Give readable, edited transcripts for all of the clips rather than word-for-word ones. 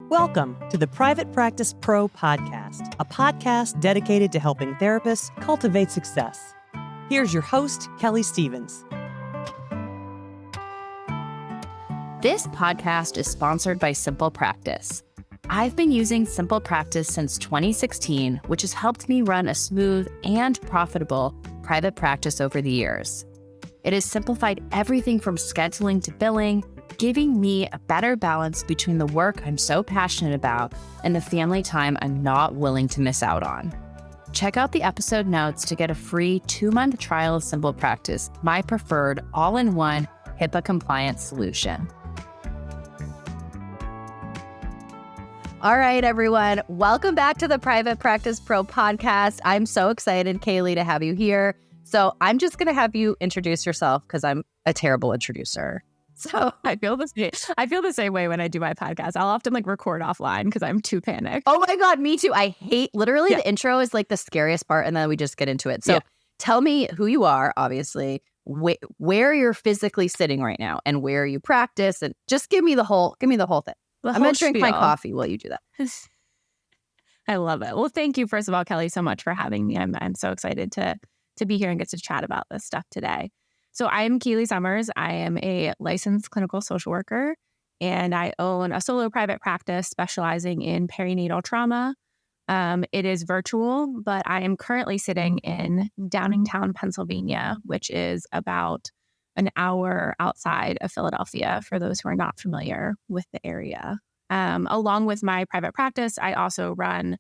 Welcome to the Private Practice Pro podcast, a podcast dedicated to helping therapists cultivate success. Here's your host, Kelley Stevens. This podcast is sponsored by Simple Practice. I've been using Simple Practice since 2016, which has helped me run a smooth and profitable private practice over the years. It has simplified everything from scheduling to billing, giving me a better balance between the work I'm so passionate about and the family time I'm not willing to miss out on. Check out the episode notes to get a free 2-month trial of Simple Practice, my preferred all-in-one HIPAA-compliant solution. All right, everyone. Welcome back to the Private Practice Pro podcast. I'm so excited, Kayleigh, to have you here. So I'm just going to have you introduce yourself because I'm a terrible introducer. So I feel the same way when I do my podcast. I'll often record offline because I'm too panicked. Oh my God, me too. I hate the intro is the scariest part and then we just get into it. So tell me who you are, obviously, where you're physically sitting right now and where you practice, and just give me the whole thing. I'm going to drink my coffee while you do that. I love it. Well, thank you, first of all, Kelley, so much for having me. I'm so excited to be here and get to chat about this stuff today. So I'm Kayleigh Summers. I am a licensed clinical social worker, and I own a solo private practice specializing in perinatal trauma. It is virtual, but I am currently sitting in Downingtown, Pennsylvania, which is about an hour outside of Philadelphia, for those who are not familiar with the area. Along with my private practice, I also run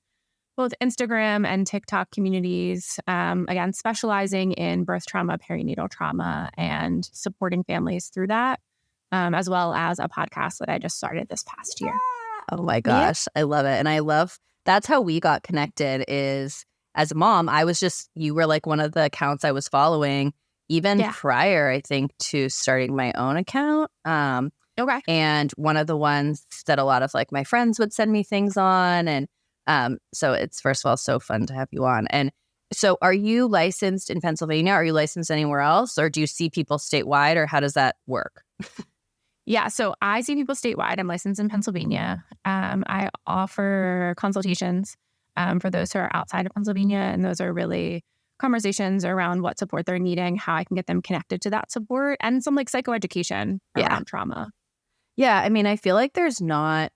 both Instagram and TikTok communities, again, specializing in birth trauma, perinatal trauma, and supporting families through that, as well as a podcast that I just started this past year. Oh my gosh, I love it. And that's how we got connected is, as a mom, you were one of the accounts I was following even prior, I think, to starting my own account. Okay. And one of the ones that a lot of my friends would send me things on. And so it's, first of all, so fun to have you on. And so are you licensed in Pennsylvania? Are you licensed anywhere else? Or do you see people statewide, or how does that work? Yeah, so I see people statewide. I'm licensed in Pennsylvania. I offer consultations for those who are outside of Pennsylvania. And those are really conversations around what support they're needing, how I can get them connected to that support, and some psychoeducation around trauma. Yeah, I mean, I feel like there's not...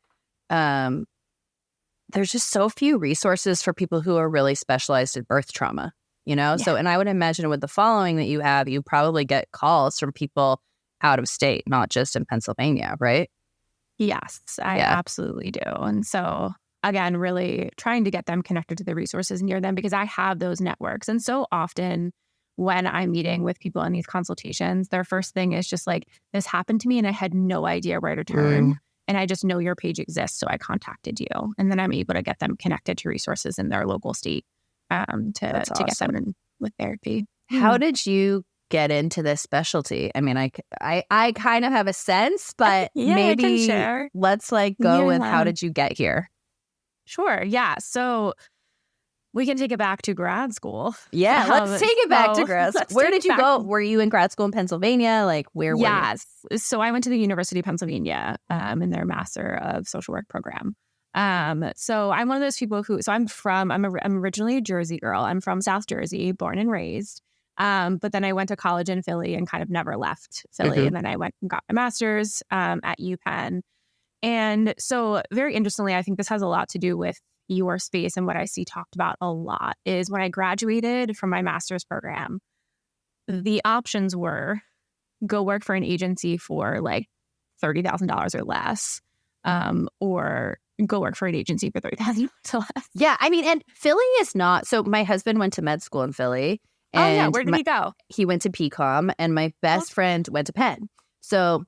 there's just so few resources for people who are really specialized in birth trauma, So, and I would imagine with the following that you have, you probably get calls from people out of state, not just in Pennsylvania, right? Yes, I absolutely do. And so, again, really trying to get them connected to the resources near them, because I have those networks. And so often when I'm meeting with people in these consultations, their first thing is just this happened to me and I had no idea where to turn. And I just know your page exists, so I contacted you. And then I'm able to get them connected to resources in their local state to get them in with therapy. How did you get into this specialty? I mean, I kind of have a sense, but maybe let's go with how did you get here? Sure. Yeah. So we can take it back to grad school. Yeah, let's take it back to grad school. Where did you go? Were you in grad school in Pennsylvania? Where were you? Yes. So I went to the University of Pennsylvania in their Master of Social Work program. So I'm one of those people I'm originally a Jersey girl. I'm from South Jersey, born and raised. But then I went to college in Philly and kind of never left Philly. Mm-hmm. And then I went and got my master's at UPenn. And so very interestingly, I think this has a lot to do with your space, and what I see talked about a lot is when I graduated from my master's program, the options were go work for an agency for $30,000 or less, or go work for an agency for $30,000 or less. Yeah, I mean, and Philly is not. So my husband went to med school in Philly. And where did he go? He went to PCOM, and my best friend went to Penn. So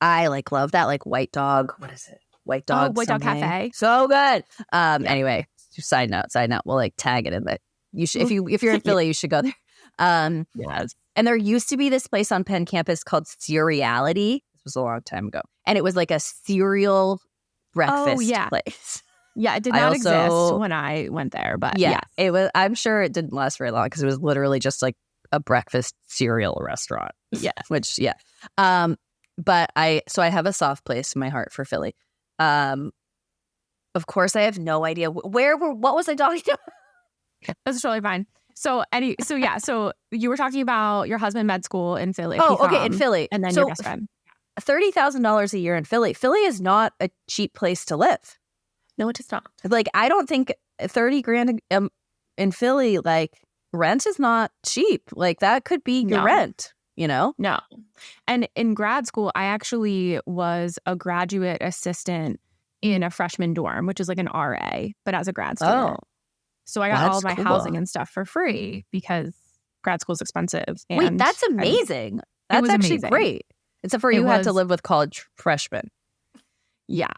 I love that White Dog. What is it? White Dog. White Dog Cafe. So good. Anyway, side note. We'll tag it in, but you should, if you're in Philly, you should go there. Yes. And there used to be this place on Penn campus called Cereality. This was a long time ago, and it was a cereal breakfast place. Yeah, it did not exist when I went there, but yes. It was. I'm sure it didn't last very long because it was literally just a breakfast cereal restaurant. Yeah, But I have a soft place in my heart for Philly. Of course, I have no idea. What was I talking about? That's totally fine. So you were talking about your husband med school in Philly. Okay, in Philly. And then your best friend. $30,000 a year in Philly. Philly is not a cheap place to live. No, it is not. Like, I don't think 30 grand in Philly, like, rent is not cheap. Like, that could be your rent, you know? No. And in grad school, I actually was a graduate assistant in a freshman dorm, which is like an RA, but as a grad student. Oh. So I got all of my housing and stuff for free because grad school is expensive. And wait, that's amazing. That's actually amazing. Great. Except for you had to live with college freshmen. Yeah.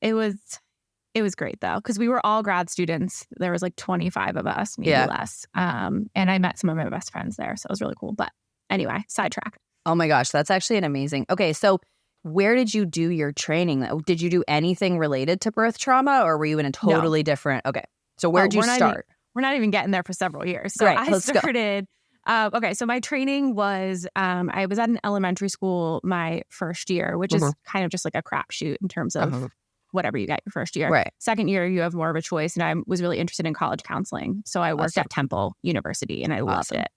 It was great though, because we were all grad students. There was like 25 of us, maybe less. And I met some of my best friends there. So it was really cool. But anyway, sidetrack. Oh my gosh, that's actually an amazing. Okay, so where did you do your training? Did you do anything related to birth trauma, or were you in a totally different? Okay, so where did you start? We're not even getting there for several years. So I started. Okay, so my training was I was at an elementary school my first year, which is kind of just like a crapshoot in terms of whatever you get your first year. Right. Second year, you have more of a choice, and I was really interested in college counseling, so I worked at Temple University, and I loved it.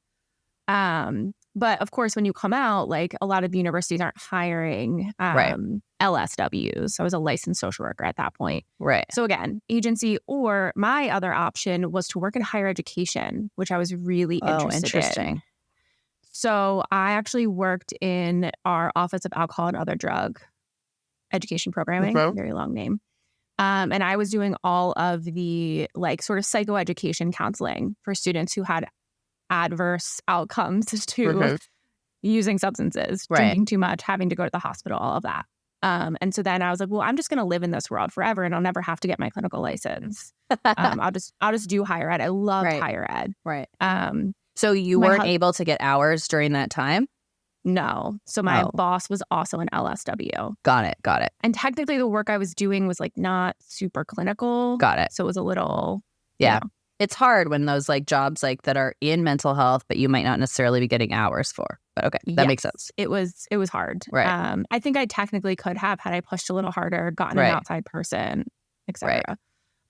But of course, when you come out, like a lot of universities aren't hiring LSWs. So I was a licensed social worker at that point. Right. So again, agency, or my other option was to work in higher education, which I was really interested in. So I actually worked in our Office of Alcohol and Other Drug Education Programming, very long name. And I was doing all of the like sort of psychoeducation counseling for students who had adverse outcomes to using substances, drinking too much, having to go to the hospital, all of that. And so then I was like, well, I'm just going to live in this world forever, and I'll never have to get my clinical license. I'll just do higher ed. I loved higher ed. Right. So you weren't able to get hours during that time? No. So my boss was also an LSW. Got it. And technically the work I was doing was like not super clinical. Got it. So it was a little, you know. It's hard when those like jobs like that are in mental health, but you might not necessarily be getting hours for. But okay, that makes sense. It was hard. Right. I think I technically could have, had I pushed a little harder, gotten an outside person, etc.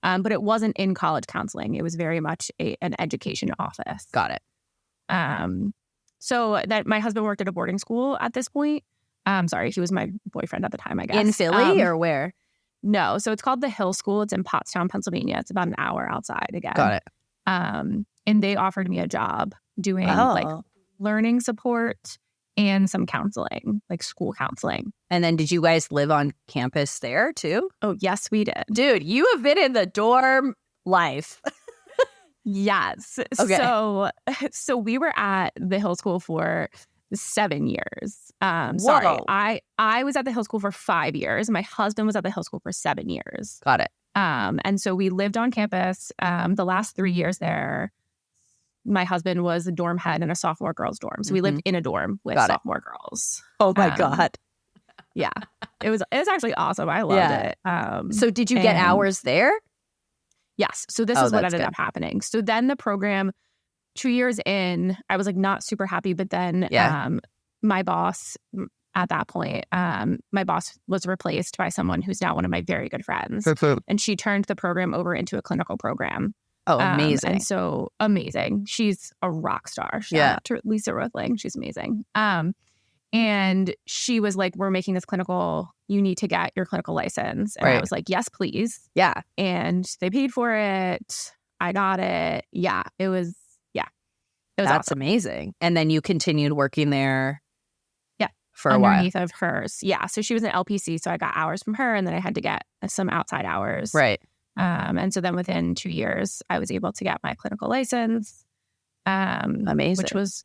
But it wasn't in college counseling. It was very much an education office. Got it. So that my husband worked at a boarding school at this point. Sorry, he was my boyfriend at the time, I guess. In Philly or where? No. So it's called the Hill School. It's in Pottstown, Pennsylvania. It's about an hour outside again. Got it. And they offered me a job doing like learning support and some counseling, like school counseling. And then did you guys live on campus there too? Oh, yes, we did. Dude, you have been in the dorm life. Yes. Okay. So we were at the Hill School for 7 years. Sorry, I was at the Hill School for 5 years. My husband was at the Hill School for 7 years. Got it. And so we lived on campus. The last 3 years there, my husband was a dorm head in a sophomore girls dorm. So we lived in a dorm with sophomore girls. Oh my God. Yeah. It was actually awesome. I loved it. So did you get hours there? Yes. So this is what ended up happening. So then the program, 2 years in, I was like not super happy, but then my boss at that point, my boss was replaced by someone who's now one of my very good friends. And she turned the program over into a clinical program. Oh, amazing. And so amazing. She's a rock star. Shout out to Lisa Rothling. She's amazing. And she was like, we're making this clinical, you need to get your clinical license. And I was like, yes, please. Yeah. And they paid for it. I got it. Yeah. It was That's awesome. Amazing. And then you continued working there for a underneath while. Of hers. Yeah. So she was an LPC. So I got hours from her, and then I had to get some outside hours. Right. And so then within 2 years, I was able to get my clinical license. Amazing. Which was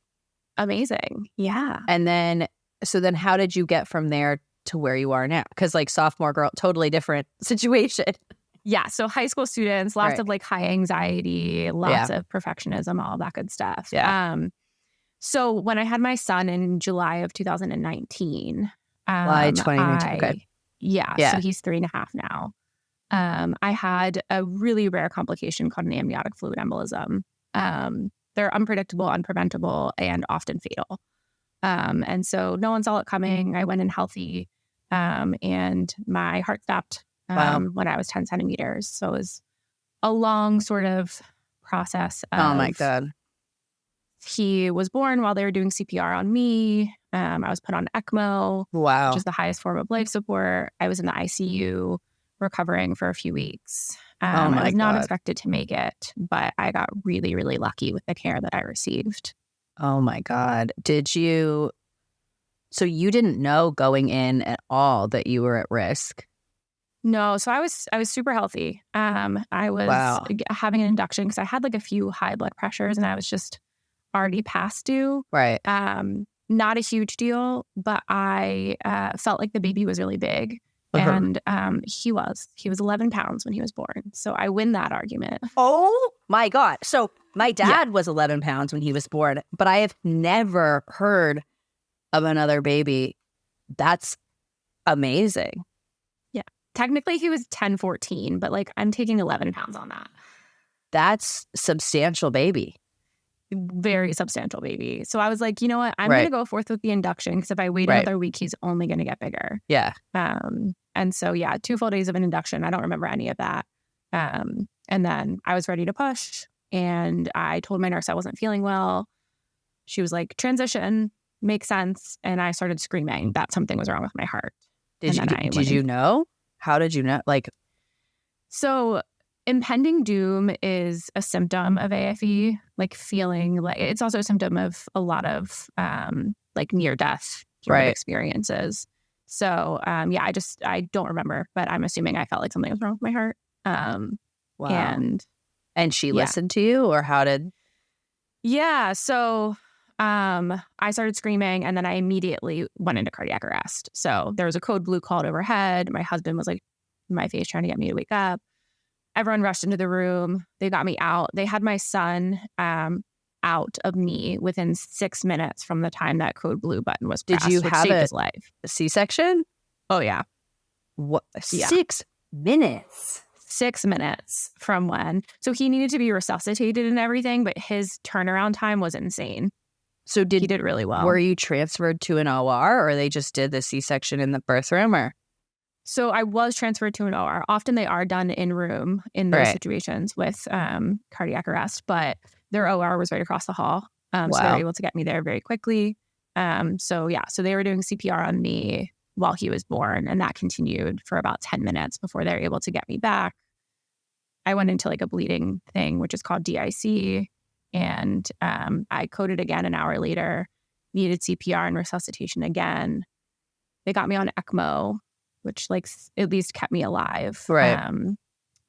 amazing. Yeah. And then, so then how did you get from there to where you are now? Because like sophomore girl, totally different situation. Yeah. So high school students, lots of like high anxiety, lots of perfectionism, all that good stuff. Yeah. So when I had my son in July of 2019. July 2019. Okay. Yeah. So he's 3.5 now. I had a really rare complication called an amniotic fluid embolism. They're unpredictable, unpreventable, and often fatal. And so no one saw it coming. I went in healthy, and my heart stopped Wow. when I was 10 centimeters. So it was a long sort of process. Oh my God. He was born while they were doing CPR on me. I was put on ECMO, Wow. which is the highest form of life support. I was in the ICU recovering for a few weeks. Oh my I was not God. expected to make it, but I got really, really lucky with the care that I received. Oh my God. So you didn't know going in at all that you were at risk? No, so I was super healthy. I was Wow. having an induction because I had like a few high blood pressures and I was just already past due. Right. Not a huge deal, but I felt like the baby was really big. Uh-huh. And he was 11 pounds when he was born. So I win that argument. Oh my God. So my dad was 11 pounds when he was born, but I have never heard of another baby. That's amazing. Yeah. Technically he was 10, 14, but like I'm taking 11 pounds on that. That's substantial baby. Very substantial baby. So I was like, you know what? I'm Right. going to go forth with the induction because if I wait Right. another week, he's only going to get bigger. Yeah. And so, yeah, 2 full days of an induction. I don't remember any of that. And then I was ready to push. And I told my nurse I wasn't feeling well. She was like, transition, makes sense. And I started screaming that something was wrong with my heart. Did you know? How did you know? So impending doom is a symptom of AFE, like feeling like it's also a symptom of a lot of like near death sort of experiences. So I don't remember, but I'm assuming I felt like something was wrong with my heart. Wow. And she listened to you, or how did? Yeah. So I started screaming and then I immediately went into cardiac arrest. So there was a code blue called overhead. My husband was like in my face trying to get me to wake up. Everyone rushed into the room. They got me out. They had my son out of me within 6 minutes from the time that code blue button was pressed. Did you which have saved his life. a C-section? Oh, yeah. What? Yeah. 6 minutes? 6 minutes from when. So he needed to be resuscitated and everything, but his turnaround time was insane. So he did really well. Were you transferred to an OR, or they just did the C-section in the birth room, or? So I was transferred to an OR. Often they are done in room in those situations with cardiac arrest, but their OR was right across the hall. So they were able to get me there very quickly. So they were doing CPR on me while he was born, and that continued for about 10 minutes before they were able to get me back. I went into like a bleeding thing, which is called DIC, and I coded again an hour later, needed CPR and resuscitation again. They got me on ECMO, which like at least kept me alive. Right.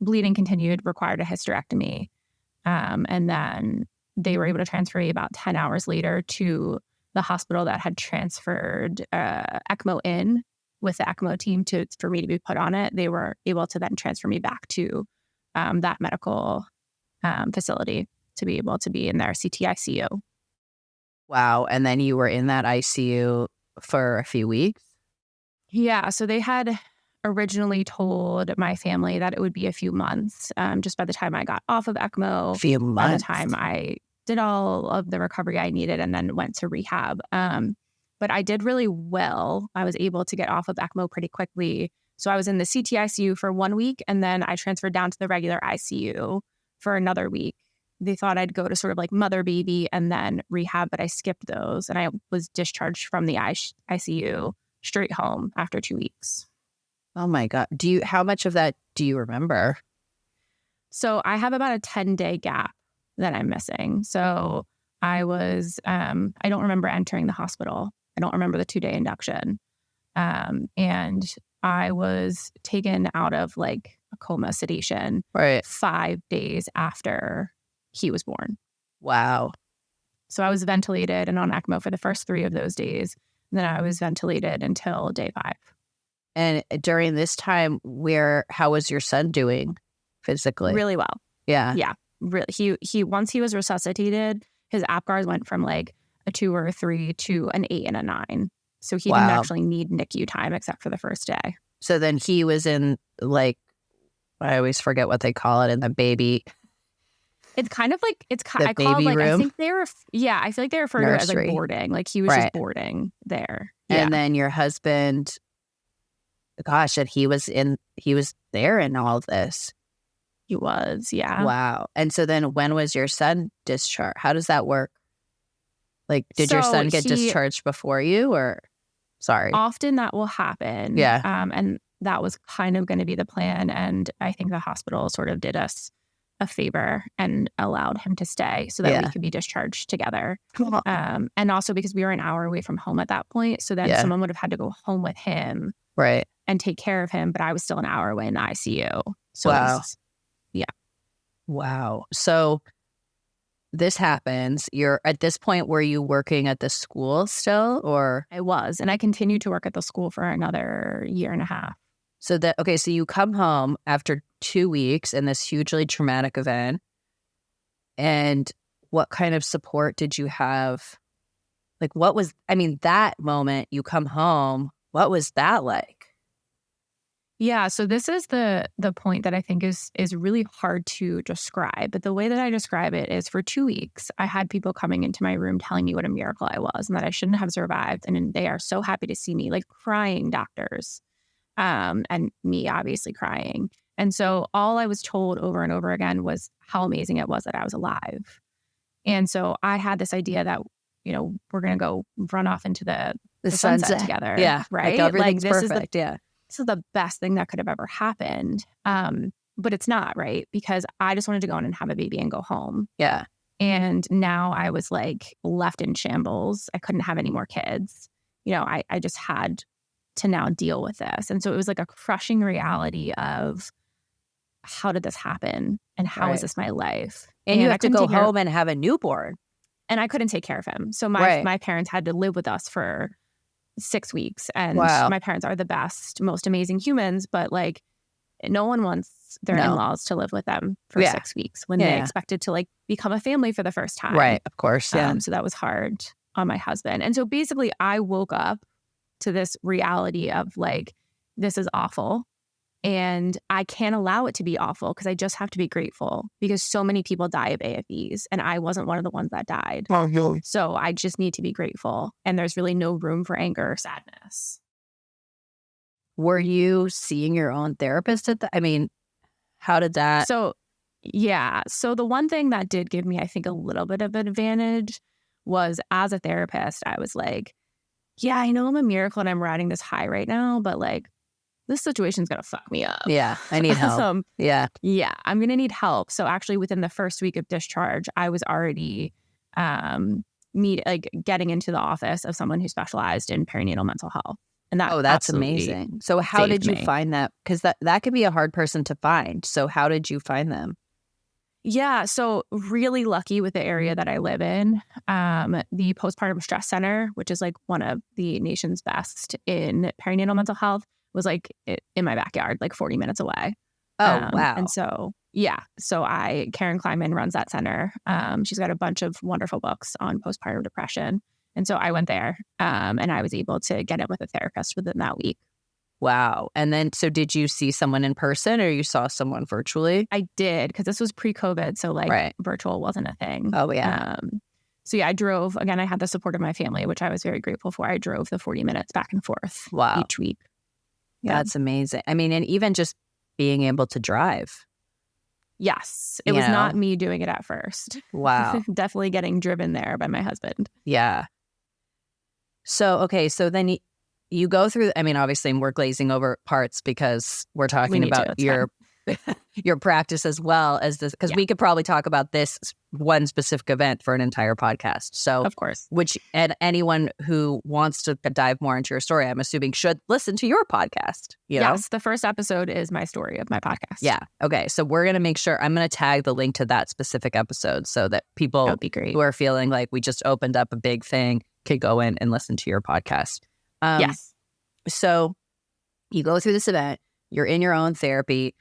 Bleeding continued, required a hysterectomy. And then they were able to transfer me about 10 hours later to the hospital that had transferred ECMO in with the ECMO team for me to be put on it. They were able to then transfer me back to that medical facility to be able to be in their CTICU. Wow. And then you were in that ICU for a few weeks? Yeah. So they had originally told my family that it would be a few months. Just by the time I got off of ECMO, Few months. by the time I did all of the recovery I needed and then went to rehab. But I did really well. I was able to get off of ECMO pretty quickly. So I was in the CTICU for 1 week, and then I transferred down to the regular ICU for another week. They thought I'd go to sort of like mother baby and then rehab, but I skipped those. And I was discharged from the ICU straight home after 2 weeks. Oh my God. How much of that do you remember? So I have about a 10-day gap that I'm missing. So I don't remember entering the hospital. I don't remember the 2-day induction. And I was taken out of like a coma sedation 5 days after he was born. Wow. So I was ventilated and on ECMO for the first 3 of those days. And then I was ventilated until day 5. And during this time, how was your son doing physically? Really well. Yeah. Yeah. Really. He once he was resuscitated, his APGARs went from like a 2 or a 3 to an 8 and a 9. So he didn't actually need NICU time except for the first day. So then he was in like, I always forget what they call it in the baby. It's kind of like I call it like room? I think they were I feel like they refer to it as like boarding. Like he was just boarding there. And then your husband gosh, and he was there in all of this. He was, yeah. Wow. And so then when was your son discharged? How does that work? Like, did your son get discharged before you, or sorry? Often that will happen. Yeah. And that was kind of going to be the plan. And I think the hospital sort of did us a favor and allowed him to stay so that we could be discharged together. And also because we were an hour away from home at that point. So then someone would have had to go home with him. Right. And take care of him. But I was still an hour away in the ICU. So wow. Yeah. Wow. So this happens. You're at this point, were you working at the school still, or? I was. And I continued to work at the school for another year and a half. So so you come home after 2 weeks in this hugely traumatic event. And what kind of support did you have? Like, that moment you come home, what was that like? Yeah, so this is the point that I think is really hard to describe. But the way that I describe it is for 2 weeks, I had people coming into my room telling me what a miracle I was and that I shouldn't have survived. And they are so happy to see me, like crying doctors, and me obviously crying. And so all I was told over and over again was how amazing it was that I was alive. And so I had this idea that, we're going to go run off into the sunset together. Yeah. Right. Like everything's perfect. This is the best thing that could have ever happened. But it's not, right? Because I just wanted to go in and have a baby and go home. Yeah. And now I was like left in shambles. I couldn't have any more kids. I just had to now deal with this. And so it was like a crushing reality of how did this happen? And how is this my life? And you have to go home and have a newborn. And I couldn't take care of him. So my parents had to live with us for 6 weeks. And my parents are the best, most amazing humans, but like no one wants their in-laws to live with them for 6 weeks when they expected to like become a family for the first time. Right. Of course. Yeah. So that was hard on my husband. And so basically I woke up to this reality of like, this is awful. And I can't allow it to be awful because I just have to be grateful because so many people die of AFEs and I wasn't one of the ones that died. So I just need to be grateful. And there's really no room for anger or sadness. Were you seeing your own therapist at that? I mean, how did that? So the one thing that did give me, I think, a little bit of an advantage was as a therapist, I was like, yeah, I know I'm a miracle and I'm riding this high right now, but like, this situation's going to fuck me up. Yeah, I need help. Yeah, I'm going to need help. So actually within the first week of discharge, I was already getting into the office of someone who specialized in perinatal mental health. And that's amazing. So how did you find that? Because that could be a hard person to find. So how did you find them? Yeah, so really lucky with the area that I live in. The Postpartum Stress Center, which is like one of the nation's best in perinatal mental health, was like in my backyard, like 40 minutes away. Oh, wow. And so, Karen Kleiman runs that center. She's got a bunch of wonderful books on postpartum depression. And so I went there and I was able to get in with a therapist within that week. Wow. And then, so did you see someone in person or you saw someone virtually? I did, because this was pre-COVID. So virtual wasn't a thing. Oh, yeah. I drove, again, I had the support of my family, which I was very grateful for. I drove the 40 minutes back and forth each week. Yeah. That's amazing. I mean, and even just being able to drive. Yes. It was not me doing it at first. Wow. Definitely getting driven there by my husband. Yeah. So, okay. So then you go through, I mean, obviously we're glazing over parts because we're talking about your practice as well as this, because we could probably talk about this one specific event for an entire podcast. So, of course, and anyone who wants to dive more into your story, I'm assuming should listen to your podcast. Yes, the first episode is my story of my podcast. Yeah. Okay. So we're going to make sure I'm going to tag the link to that specific episode so that people who are feeling like we just opened up a big thing could go in and listen to your podcast. Yes. So you go through this event, you're in your own therapy.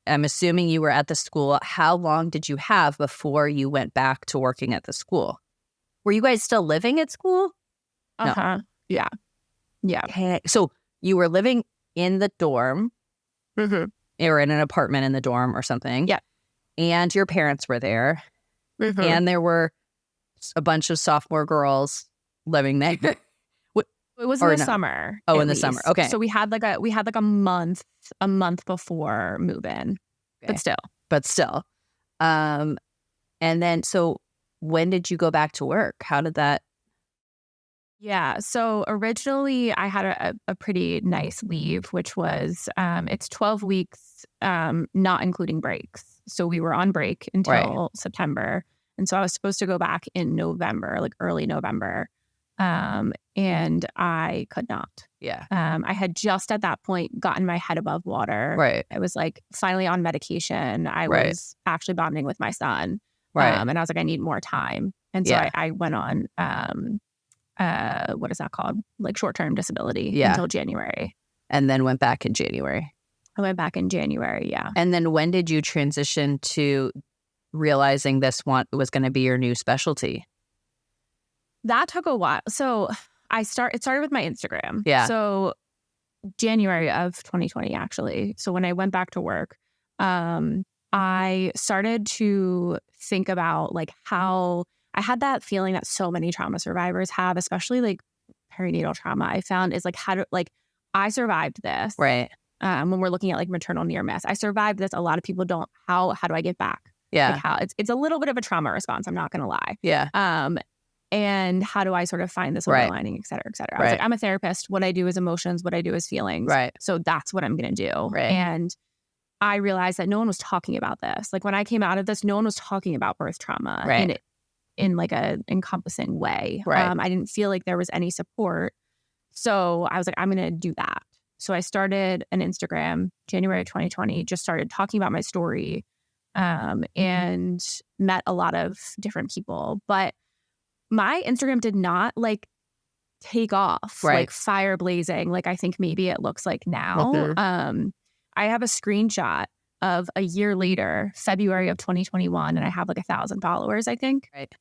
I'm assuming you were at the school. How long did you have before you went back to working at the school? Were you guys still living at school? Uh-huh. No. Yeah. Yeah. Okay. So you were living in the dorm or in an apartment in the dorm or something. Yeah. And your parents were there. And there were a bunch of sophomore girls living there. It was in Or the no? summer. Oh, at in the summer. least. Okay. So we had like a month before move-in, Okay. but still. Still. And then, so when did you go back to work? How did that? Yeah. So originally I had a pretty nice leave, which was it's 12 weeks, not including breaks. So we were on break until September. And so I was supposed to go back in November, like early November. And I could not. Yeah. I had just at that point gotten my head above water. Right. I was like finally on medication. I was actually bonding with my son. Right. And I was like, I need more time. And so I went on, what is that called? Like short-term disability until January. And then went back in January. I went back in January. Yeah. And then when did you transition to realizing this was going to be your new specialty? That took a while. So it started with my Instagram. Yeah. So January of 2020, actually. So when I went back to work, I started to think about like how I had that feeling that so many trauma survivors have, especially like perinatal trauma. I found is like I survived this. Right. When we're looking at like maternal near miss, I survived this. A lot of people don't. How do I get back? Yeah. Like how it's a little bit of a trauma response. I'm not going to lie. Yeah. And how do I sort of find this silver lining, et cetera, et cetera. I was like, I'm a therapist. What I do is emotions. What I do is feelings. Right. So that's what I'm going to do. Right. And I realized that no one was talking about this. Like when I came out of this, no one was talking about birth trauma in like a encompassing way. Right. I didn't feel like there was any support. So I was like, I'm going to do that. So I started an Instagram, January 2020, just started talking about my story and met a lot of different people. But my Instagram did not like take off like fire blazing like I think maybe it looks like now. Mm-hmm. I have a screenshot of a year later, February of 2021, and I have like 1,000 followers, I think. Right.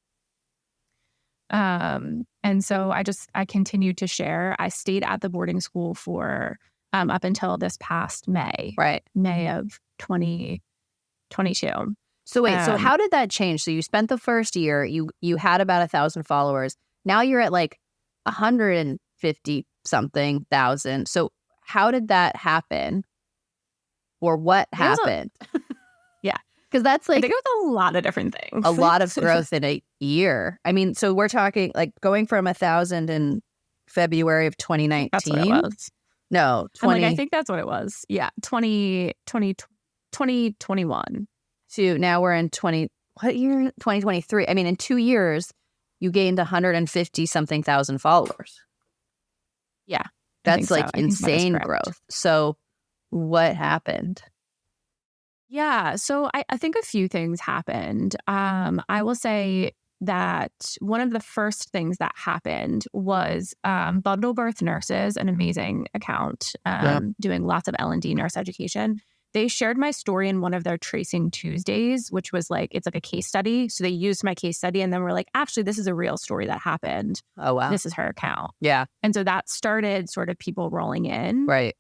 And so I continued to share. I stayed at the boarding school for up until this past May. Right. May of 2022. So wait, so how did that change? So you spent the first year, you had about 1,000 followers. Now you're at like 150 something thousand. So how did that happen? Or what happened? Yeah. Because that's like, I think it was a lot of different things. a lot of growth in a year. I mean, so we're talking like going from 1,000 in February of 2019. That's what it was. No, 20. I think that's what it was. Yeah. 2021. To now we're in what year? 2023. I mean, in 2 years, you gained 150 something thousand followers. Yeah. That's like insane growth. So what happened? Yeah. So I think a few things happened. I will say that one of the first things that happened was Bundle Birth Nurses, an amazing account doing lots of L&D nurse education. They shared my story in one of their Tracing Tuesdays, which was like, it's like a case study. So they used my case study and then we're like, actually, this is a real story that happened. Oh, wow. This is her account. Yeah. And so that started sort of people rolling in. Right.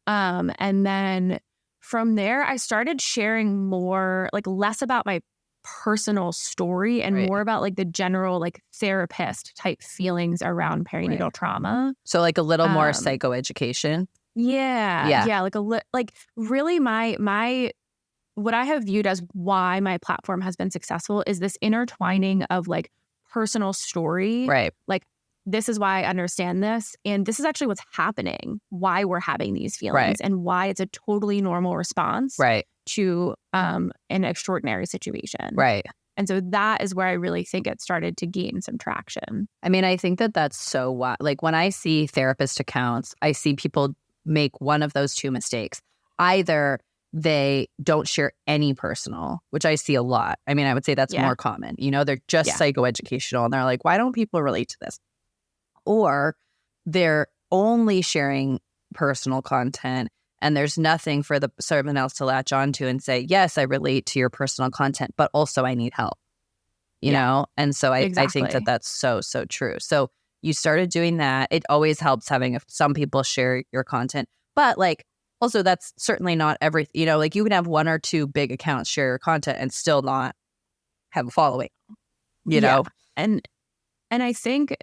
And then from there, I started sharing more, like less about my personal story and more about like the general like therapist type feelings around perinatal trauma. So like a little more psychoeducation. Yeah. Like really my what I have viewed as why my platform has been successful is this intertwining of like personal story. Right. Like this is why I understand this. And this is actually what's happening, why we're having these feelings and why it's a totally normal response to an extraordinary situation. Right. And so that is where I really think it started to gain some traction. I mean, I think that's so wild. Like when I see therapist accounts, I see people make one of those two mistakes. Either they don't share any personal, which I see a lot. I mean, I would say that's more common. You know, they're just psychoeducational and they're like, why don't people relate to this? Or they're only sharing personal content and there's nothing for someone else to latch onto and say, yes, I relate to your personal content, but also I need help, you know? And so I think that's so, so true. So you started doing that. It always helps having some people share your content, but like, also that's certainly not everything, you know, like you can have one or two big accounts share your content and still not have a following, you know? And I think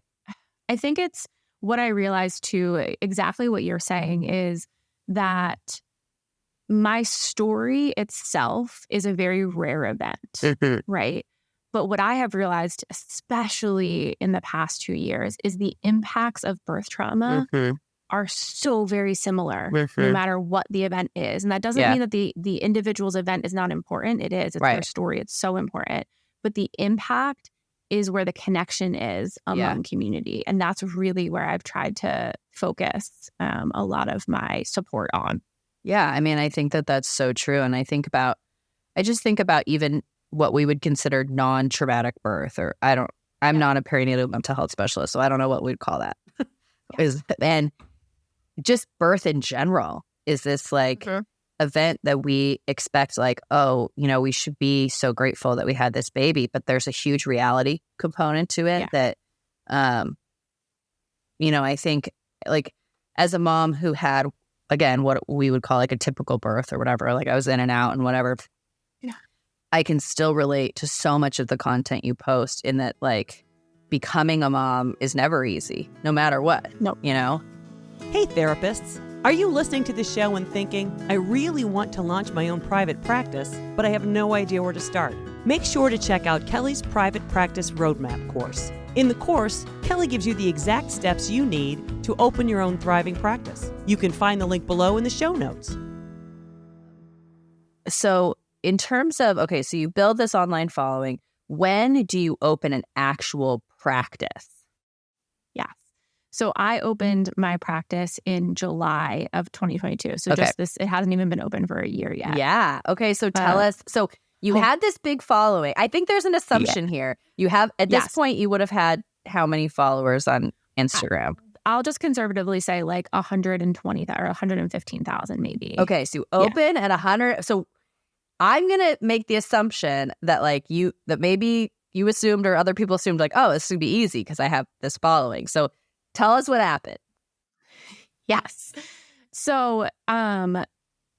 it's what I realized too, exactly what you're saying, is that my story itself is a very rare event, right? But what I have realized, especially in the past 2 years, is the impacts of birth trauma are so very similar, no matter what the event is. And that doesn't mean that the individual's event is not important. It is. It's their story. It's so important. But the impact is where the connection is among community. And that's really where I've tried to focus a lot of my support on. Yeah, I mean, I think that that's so true. And I just think about even what we would consider non-traumatic birth, or I'm not a perinatal mental health specialist, so I don't know what we'd call that. And just birth in general is this like event that we expect, like, oh, we should be so grateful that we had this baby, but there's a huge reality component to it that, I think, like, as a mom who had, again, what we would call like a typical birth or whatever, like I was in and out and whatever, I can still relate to so much of the content you post, in that, like, becoming a mom is never easy, no matter what. Nope. Hey, therapists. Are you listening to the show and thinking, I really want to launch my own private practice, but I have no idea where to start? Make sure to check out Kelley's Private Practice Roadmap course. In the course, Kelley gives you the exact steps you need to open your own thriving practice. You can find the link below in the show notes. So in terms of, okay, so you build this online following, when do you open an actual practice? Yes. So I opened my practice in July of 2022. So just this, it hasn't even been open for a year yet. Yeah. Okay. So tell us, so you had this big following. I think there's an assumption here. You have, at this point, you would have had how many followers on Instagram? I'll just conservatively say like 120,000 or 115,000 maybe. Okay. So you open at 100. So I'm going to make the assumption that that maybe you assumed, or other people assumed, like, oh, this would be easy because I have this following. So tell us what happened. Yes. So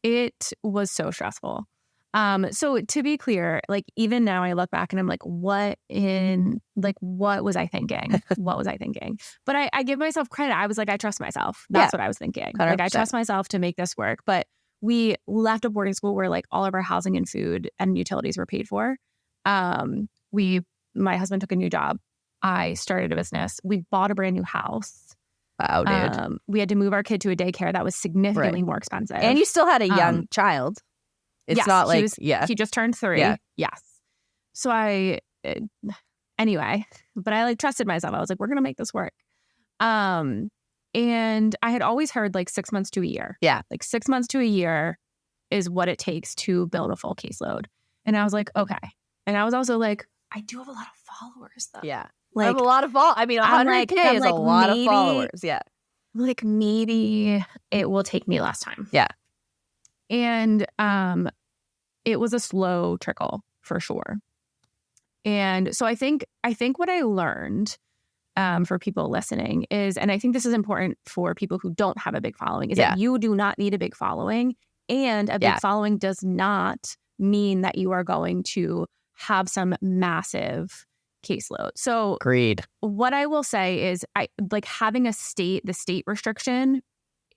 it was so stressful. So to be clear, like, even now I look back and I'm like, what was I thinking? What was I thinking? But I give myself credit. I was like, I trust myself. That's what I was thinking. 100%. Like, I trust myself to make this work. But we left a boarding school where like all of our housing and food and utilities were paid for. My husband took a new job. I started a business. We bought a brand new house. Wow, dude. We had to move our kid to a daycare that was significantly more expensive. And you still had a young child. It's not like, he just turned 3. Yeah. Yes. So anyway, but I like trusted myself. I was like, we're going to make this work. And I had always heard like 6 months to a year. Yeah. Like 6 months to a year is what it takes to build a full caseload. And I was like, okay. And I was also like, I do have a lot of followers though. Yeah. Like, I have a lot of followers. I mean, 100K is a lot of followers. Yeah. Like, maybe it will take me less time. Yeah. And it was a slow trickle for sure. And so I think what I learned for people listening is, and I think this is important for people who don't have a big following, is that you do not need a big following. And a big following does not mean that you are going to have some massive caseload. So agreed. What I will say is, I like having the state restriction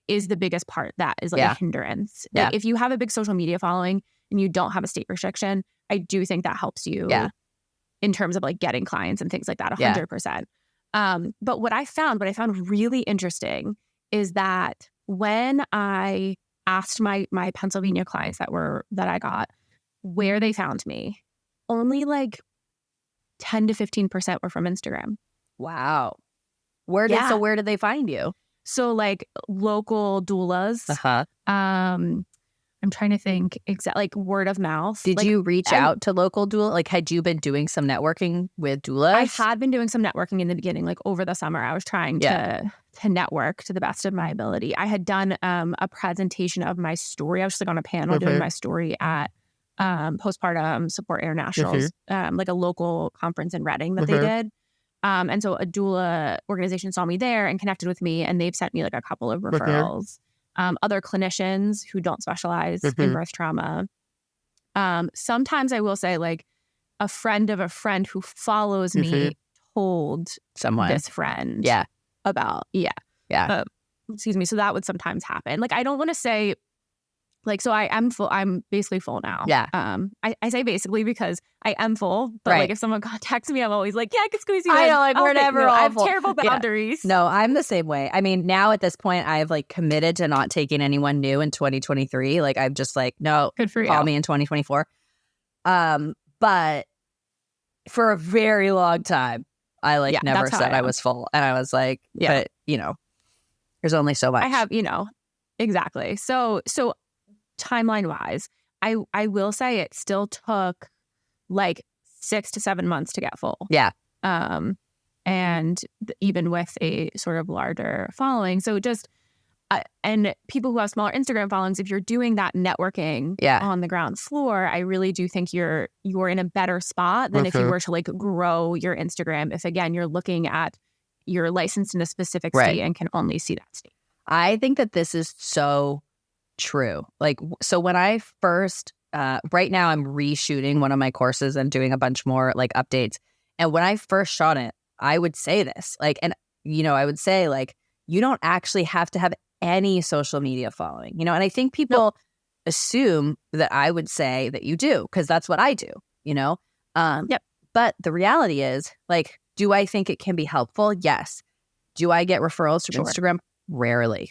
is the biggest part that is like a hindrance. Like, if you have a big social media following and you don't have a state restriction, I do think that helps you in terms of like getting clients and things like that 100%. But what I found really interesting is that when I asked my Pennsylvania clients that I got where they found me, only like 10 to 15% were from Instagram. Wow. Where did they find you? So like local doulas. I'm trying to think like word of mouth. Did you reach out to local doula? Like, had you been doing some networking with doulas? I had been doing some networking in the beginning, like over the summer. I was trying to network to the best of my ability. I had done a presentation of my story. I was just like on a panel doing my story at Postpartum Support International's, like a local conference in Reading that they did. And so a doula organization saw me there and connected with me, and they've sent me like a couple of referrals. Other clinicians who don't specialize in birth trauma. Sometimes I will say, like, a friend of a friend who follows me told someone, this friend about. Yeah. Excuse me. So that would sometimes happen. Like, I don't want to say, like, so I'm full. I'm basically full now. Yeah. I say basically because I am full, but like if someone contacts me, I'm always like, yeah, I can squeeze you in. I know, like we're never all I have full. terrible boundaries. No, I'm the same way. I mean, now at this point, I've like committed to not taking anyone new in 2023. Like, I'm just like, no, good for you. Call me in 2024. But for a very long time, I like never said I was full, and I was like, but you know, there's only so much. I have, exactly. So timeline wise, I will say it still took like 6 to 7 months to get full. Yeah. And even with a sort of larger following. So just, and people who have smaller Instagram followings, if you're doing that networking on the ground floor, I really do think you're in a better spot than if you were to like grow your Instagram. If again, you're looking at, you're licensed in a specific state and can only see that state. I think that this is so true. Like, so when I first, right now I'm reshooting one of my courses and doing a bunch more like updates. And when I first shot it, I would say this, like, and, I would say like, you don't actually have to have any social media following, and I think people assume that I would say that you do, because that's what I do, But the reality is, like, do I think it can be helpful? Yes. Do I get referrals from Instagram? Rarely,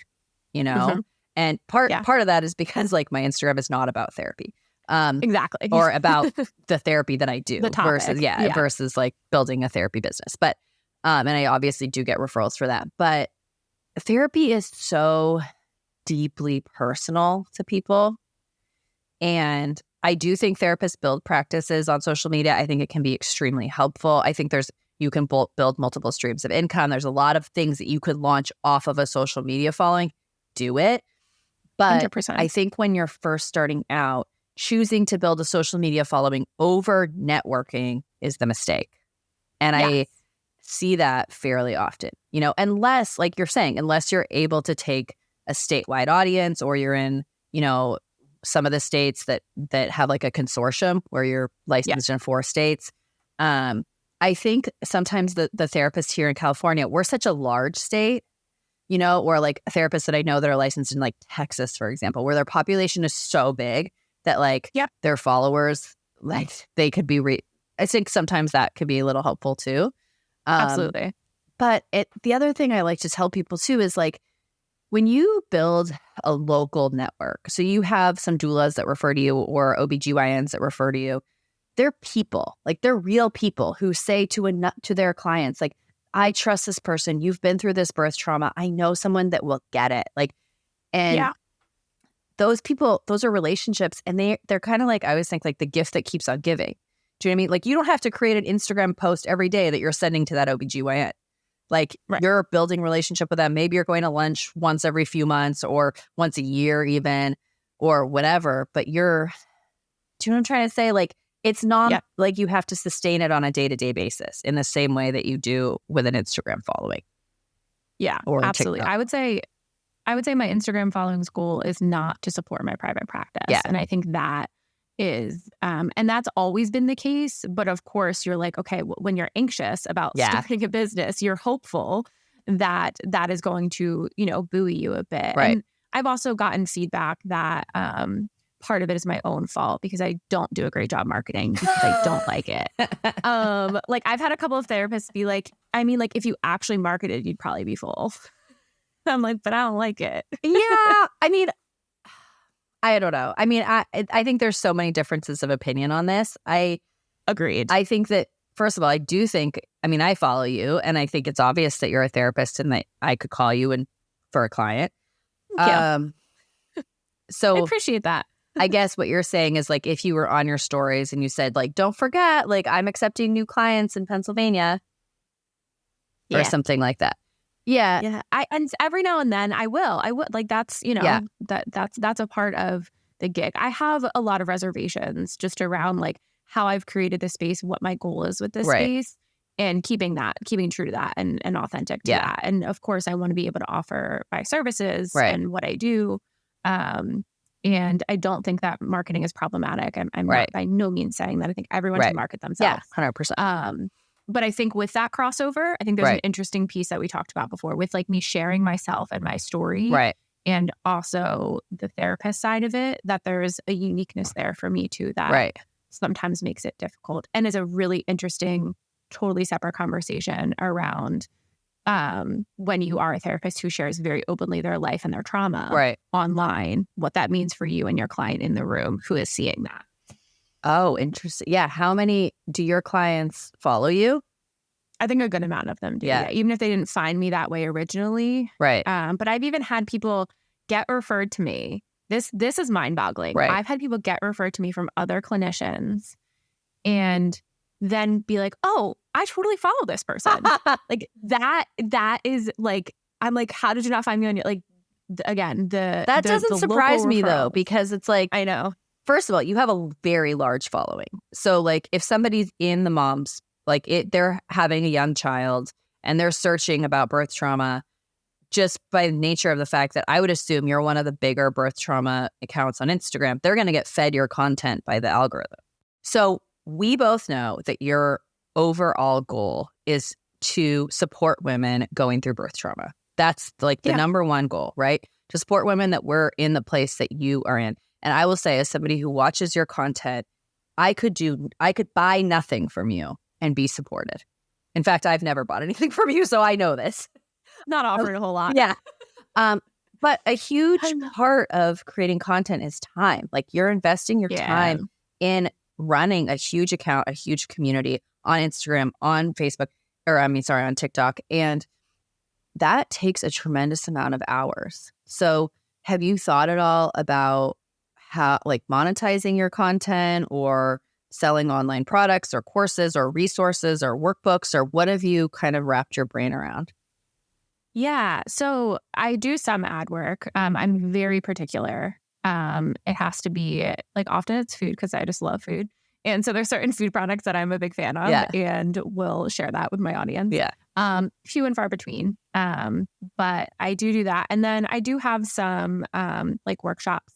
And part of that is because like my Instagram is not about therapy. Exactly. Or about the therapy that I do the topic. versus like building a therapy business. But and I obviously do get referrals for that. But therapy is so deeply personal to people. And I do think therapists build practices on social media. I think it can be extremely helpful. I think you can build multiple streams of income. There's a lot of things that you could launch off of a social media following. Do it. But 100%. I think when you're first starting out, choosing to build a social media following over networking is the mistake. And I see that fairly often, unless, like you're saying, unless you're able to take a statewide audience, or you're in, some of the states that have like a consortium where you're licensed in 4 states. I think sometimes the therapists here in California, we're such a large state, or like therapists that I know that are licensed in like Texas, for example, where their population is so big that like their followers, like they could be, I think sometimes that could be a little helpful too. Absolutely. But the other thing I like to tell people too is like, when you build a local network, so you have some doulas that refer to you or OBGYNs that refer to you, they're people, like they're real people who say to their clients, like, I trust this person. You've been through this birth trauma. I know someone that will get it. Like, and those people, those are relationships, and they're kind of like, I always think like the gift that keeps on giving. Do you know what I mean? Like, you don't have to create an Instagram post every day that you're sending to that OBGYN. Like, you're building relationship with them. Maybe you're going to lunch once every few months or once a year even, or whatever. But do you know what I'm trying to say? Like, it's not like you have to sustain it on a day-to-day basis in the same way that you do with an Instagram following. Yeah, or absolutely. TikTok. I would say my Instagram following's goal is not to support my private practice. Yeah. And I think that is, and that's always been the case. But of course, you're like, okay, when you're anxious about starting a business, you're hopeful that that is going to, buoy you a bit. Right. And I've also gotten feedback that part of it is my own fault because I don't do a great job marketing because I don't like it. Like, I've had a couple of therapists be like, I mean, like, if you actually marketed, you'd probably be full. I'm like, but I don't like it. Yeah. I mean, I don't know. I mean, I think there's so many differences of opinion on this. Agreed. I think that, first of all, I follow you, and I think it's obvious that you're a therapist and that I could call you for a client. So I appreciate that. I guess what you're saying is, like, if you were on your stories and you said, like, don't forget, like, I'm accepting new clients in Pennsylvania or something like that. Yeah. Yeah. And every now and then I would like, that's, that's a part of the gig. I have a lot of reservations just around like how I've created this space, what my goal is with this space, and keeping true to that and authentic to that. And of course I want to be able to offer my services and what I do. And I don't think that marketing is problematic. I'm not by no means saying that. I think everyone should market themselves. Yeah, 100%. But I think with that crossover, I think there's an Right. interesting piece that we talked about before with like me sharing myself and my story. Right. And also the therapist side of it, that there's a uniqueness there for me too that Right. sometimes makes it difficult and is a really interesting, totally separate conversation around when you are a therapist who shares very openly their life and their trauma Right. online, what that means for you and your client in the room who is seeing that. Oh, interesting. Yeah. How many do your clients follow you? I think a good amount of them do. Yeah. Yeah. Even if they didn't find me that way originally. Right. But I've even had people get referred to me. This is mind-boggling. Right. I've had people get referred to me from other clinicians and then be like, oh, I totally follow this person. Like that is like, I'm like, how did you not find me on your, like, again, That doesn't surprise me though, because it's like, I know. first of all, you have a very large following. So like if somebody's in the moms, like they're having a young child and they're searching about birth trauma, just by the nature of the fact that I would assume you're one of the bigger birth trauma accounts on Instagram, they're going to get fed your content by the algorithm. So we both know that your overall goal is to support women going through birth trauma. That's like the number one goal, right? To support women that we're in the place that you are in. And I will say, as somebody who watches your content, I could buy nothing from you and be supported. In fact, I've never bought anything from you, so I know this. Not offering a whole lot. Yeah. But a huge part of creating content is time. Like you're investing your time in running a huge account, a huge community on Instagram, on Facebook, on TikTok. And that takes a tremendous amount of hours. So have you thought at all about how, like, monetizing your content or selling online products or courses or resources or workbooks, or what have you kind of wrapped your brain around? Yeah. So I do some ad work. I'm very particular. It has to be like, often it's food because I just love food. And so there's certain food products that I'm a big fan of and will share that with my audience. Yeah. Few and far between. But I do that. And then I do have some like workshops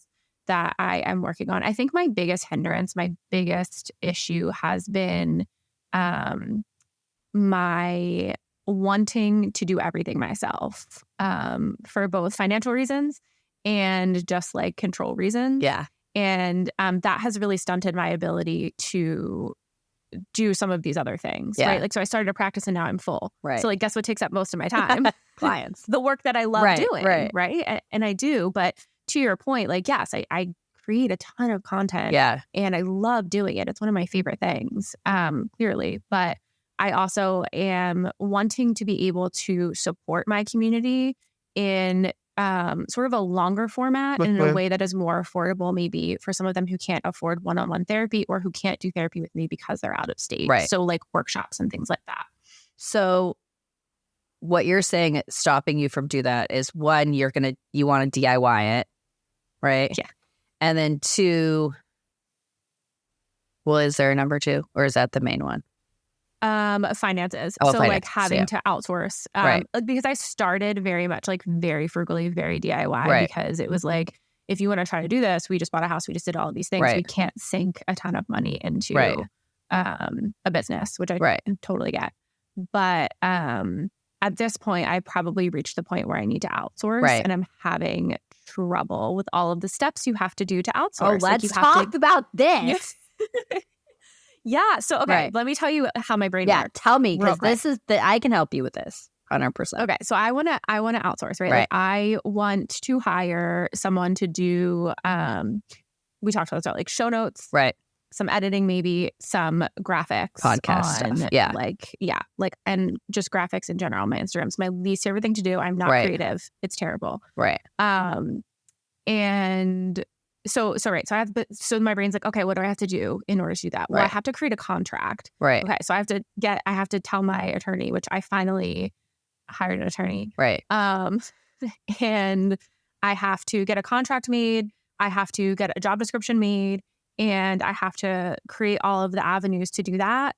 that I am working on. I think my biggest hindrance, my biggest issue has been my wanting to do everything myself for both financial reasons and just like control reasons. Yeah. And that has really stunted my ability to do some of these other things, right? Like, so I started a practice and now I'm full. Right. So like, guess what takes up most of my time? Clients. The work that I love doing, right? And I do. But to your point, like, yes, I create a ton of content and I love doing it. It's one of my favorite things, clearly. But I also am wanting to be able to support my community in sort of a longer format and in a way that is more affordable, maybe for some of them who can't afford one-on-one therapy or who can't do therapy with me because they're out of state. Right. So like workshops and things like that. So what you're saying stopping you from do that is, one, you want to DIY it, right? Yeah. And then two, well, is there a number two, or is that the main one? Finances. Oh, so finances, like having to outsource, like, because I started very much like very frugally, very DIY, because it was like, if you want to try to do this, we just bought a house, we just did all of these things. We can't sink a ton of money into a business, which I totally get. But at this point, I probably reached the point where I need to outsource, and I'm having trouble with all of the steps you have to do to outsource. Oh, let's talk about this. Yeah. So, okay, let me tell you how my brain works. Tell me, because this is I can help you with this 100%. Okay. So I want to outsource, right? Like I want to hire someone to do, we talked about this, like show notes, some editing, maybe some graphics, podcast stuff. And just graphics in general on my Instagram. It's my least favorite thing to do. I'm not creative. It's terrible. And so my brain's like, okay, what do I have to do in order to do that? Well, I have to create a contract. Okay. So I have to tell my attorney, which I finally hired an attorney. And I have to get a contract made. I have to get a job description made, and I have to create all of the avenues to do that,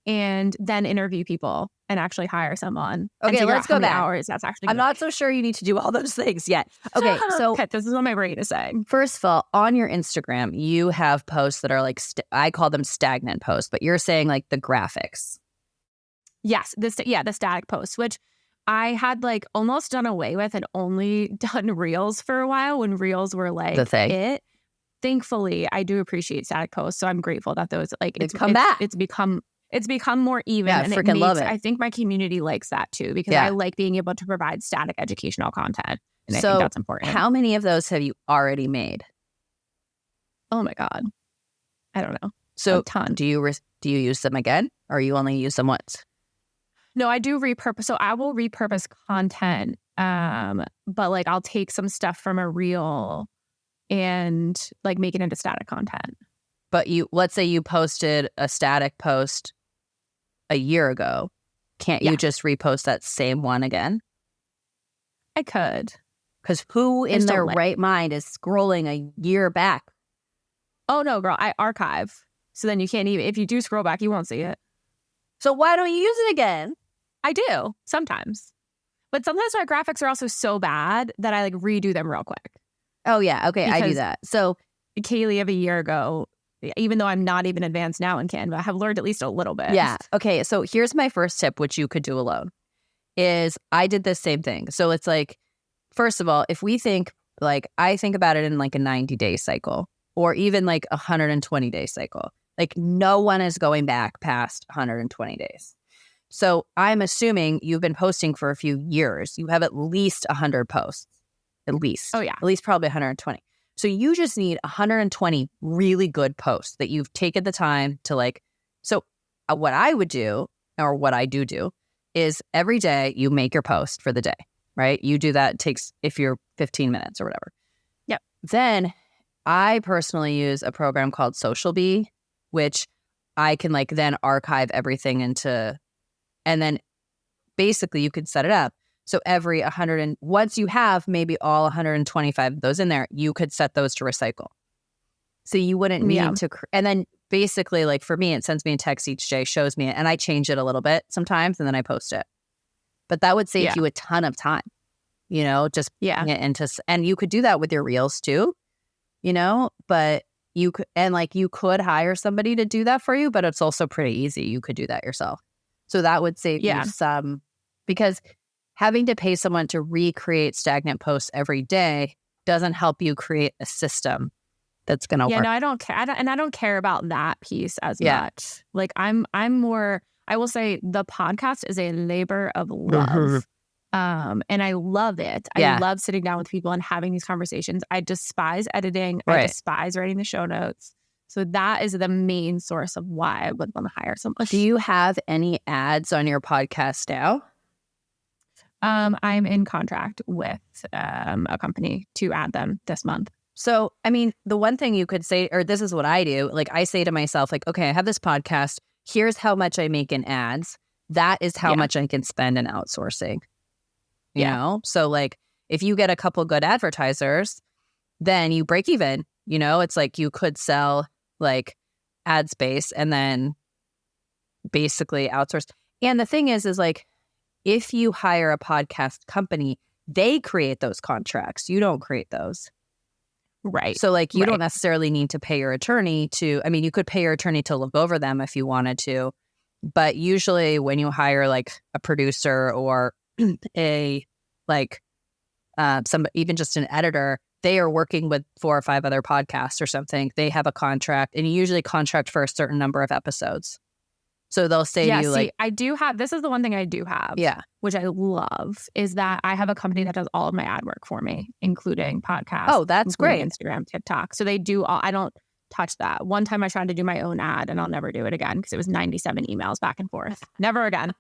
and then interview people and actually hire someone. Okay, let's go back. Hours that's actually. I'm not so sure you need to do all those things yet. Okay, so this is what my brain is saying. First of all, on your Instagram, you have posts that are like I call them stagnant posts, but you're saying like the graphics. Yes, the static posts, which I had like almost done away with and only done Reels for a while when Reels were like The thing. it. Thankfully, I do appreciate static posts, so I'm grateful that those like They've come back. It's become more even. Yeah, I and freaking love it. I think my community likes that too because I like being able to provide static educational content, and I think that's important. How many of those have you already made? Oh my God, I don't know. So a ton. Do you use them again, or you only use them once? No, I do repurpose. So I will repurpose content, but like I'll take some stuff from a reel and like make it into static content. But let's say you posted a static post a year ago. Can't you just repost that same one again? I could. Because who in their right mind is scrolling a year back? Oh no, girl, I archive. So then you can't even, if you do scroll back, you won't see it. So why don't you use it again? I do sometimes. But sometimes my graphics are also so bad that I like redo them real quick. Oh yeah, okay, I do that. So Kayleigh of a year ago, even though I'm not even advanced now in Canva, I have learned at least a little bit. Yeah. Okay, so here's my first tip, which you could do alone, is I did the same thing. So it's like, first of all, if we think, like, I think about it in like a 90-day cycle or even like a 120-day cycle. Like no one is going back past 120 days. So I'm assuming you've been posting for a few years. You have at least 100 posts. At least. Oh, yeah. At least probably 120. So you just need 120 really good posts that you've taken the time to like. So what I would do, or what I do, is every day you make your post for the day, right? You do that. It takes, if you're 15 minutes or whatever. Yep. Then I personally use a program called Social Bee, which I can like then archive everything into, and then basically you could set it up. So every 100 and once you have maybe all 125 of those in there, you could set those to recycle. So you wouldn't need to, and then basically like for me, it sends me a text each day, shows me it, and I change it a little bit sometimes, and then I post it. But that would save you a ton of time, just putting it into, and you could do that with your reels too, but you could, and like you could hire somebody to do that for you, but it's also pretty easy. You could do that yourself. So that would save you some, because having to pay someone to recreate stagnant posts every day doesn't help you create a system that's going to work. Yeah, no, I don't care. I don't care about that piece as much. Like I'm more, I will say the podcast is a labor of love. And I love it. I love sitting down with people and having these conversations. I despise editing. Right. I despise writing the show notes. So that is the main source of why I would want to hire someone. Do you have any ads on your podcast now? I'm in contract with a company to add them this month. So, I mean, the one thing you could say, or this is what I do, like I say to myself, like, okay, I have this podcast. Here's how much I make in ads. That is how much I can spend in outsourcing. You know? So like if you get a couple good advertisers, then you break even. It's like you could sell like ad space and then basically outsource. And the thing is like, if you hire a podcast company, they create those contracts. You don't create those. Right. So like you don't necessarily need to pay your attorney to, I mean, you could pay your attorney to look over them if you wanted to. But usually when you hire like a producer or a like some, even just an editor, they are working with 4 or 5 other podcasts or something. They have a contract, and you usually contract for a certain number of episodes. So they'll say to you like, I do have, this is the one thing I do have, which I love, is that I have a company that does all of my ad work for me, including podcasts. Oh, that's great. Instagram, TikTok. So they do all, I don't touch that. One time I tried to do my own ad and I'll never do it again because it was 97 emails back and forth. Never again.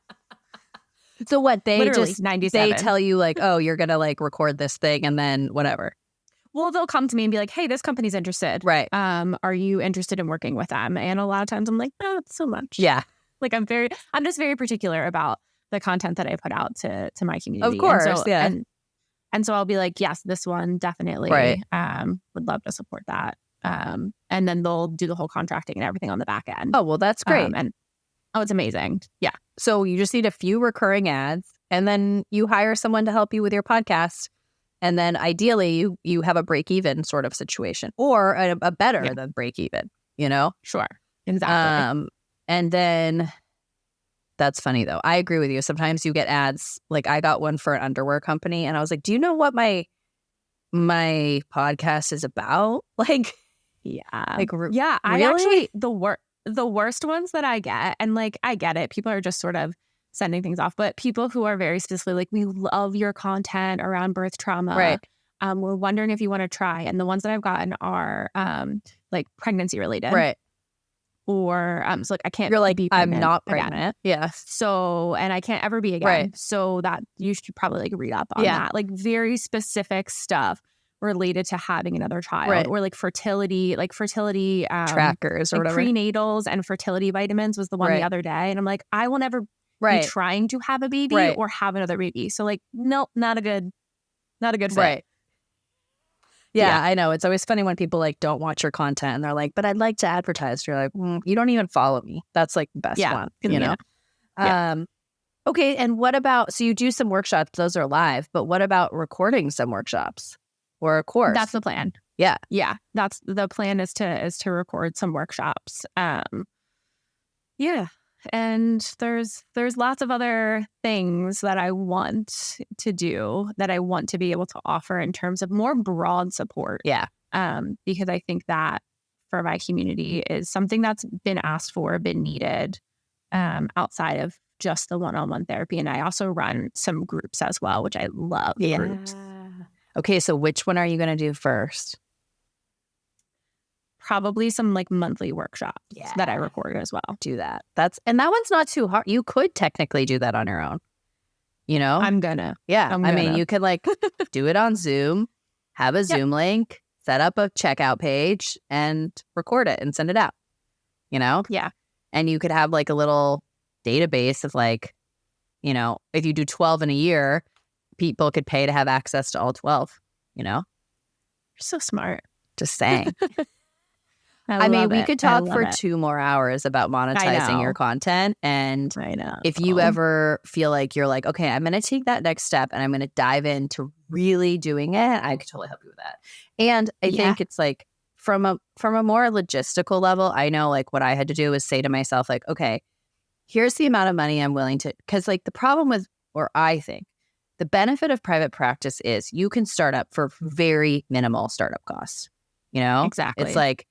So what, they Literally just, 97. they tell you like, oh, you're going to like record this thing and then whatever. Well, they'll come to me and be like, hey, this company's interested. Right. Are you interested in working with them? And a lot of times I'm like, no, it's so much. Yeah. Like I'm just very particular about the content that I put out to my community. Of course. And so I'll be like, yes, this one definitely would love to support that. And then they'll do the whole contracting and everything on the back end. Oh, well, that's great. It's amazing. Yeah. So you just need a few recurring ads, and then you hire someone to help you with your podcast. And then ideally you have a break even sort of situation, or a better than break even, Sure. Exactly. And then That's funny though. I agree with you. Sometimes you get ads. Like I got one for an underwear company and I was like, do you know what my podcast is about? Like, Yeah. like, yeah. I really? actually, the worst ones that I get, and like, I get it. People are just sort of sending things off, but people who are very specifically like, we love your content around birth trauma. Right. We're wondering if you want to try. And the ones that I've gotten are like pregnancy related. Right. Or so like I can't You're like, be I'm pregnant not again. pregnant. Yeah. So, and I can't ever be again. Right. So that you should probably like read up on Yeah. that. Like very specific stuff related to having another child. Right. Or like fertility Trackers or like whatever. prenatals and fertility vitamins was the one Right. the other day. And I'm like, I will never Right. be trying to have a baby Right. or have another baby. So like, nope, not a good fit. Right. Yeah, I know. It's always funny when people like don't watch your content and they're like, but I'd like to advertise. You're like, you don't even follow me. That's like the best one, you know? Yeah. Okay. And what about, so you do some workshops, those are live, but what about recording some workshops or a course? That's the plan. Yeah. Yeah. That's the plan is to record some workshops. Yeah. And there's lots of other things that I want to do, that I want to be able to offer in terms of more broad support. Yeah. Because I think that for my community is something that's been asked for, been needed, outside of just the one-on-one therapy. And I also run some groups as well, which I love groups. Okay. So which one are you going to do first? Probably some like monthly workshops that I record as well. Do that. And that one's not too hard. You could technically do that on your own, you know? I'm gonna. I mean, you could like do it on Zoom, have a Zoom link, set up a checkout page and record it and send it out, you know? Yeah. And you could have like a little database of like, you know, if you do 12 in a year, people could pay to have access to all 12, you know? You're so smart. Just saying. I mean, we it. could talk for 2 more hours about monetizing your content. And I know. if you ever feel like you're like, okay, I'm going to take that next step and I'm going to dive into really doing it, I could totally help you with that. And I think it's like from a more logistical level, I know like what I had to do is say to myself, like, okay, here's the amount of money I'm willing to, because like the problem with, or I think the benefit of private practice is you can start up for very minimal startup costs, you know? Exactly. It's like,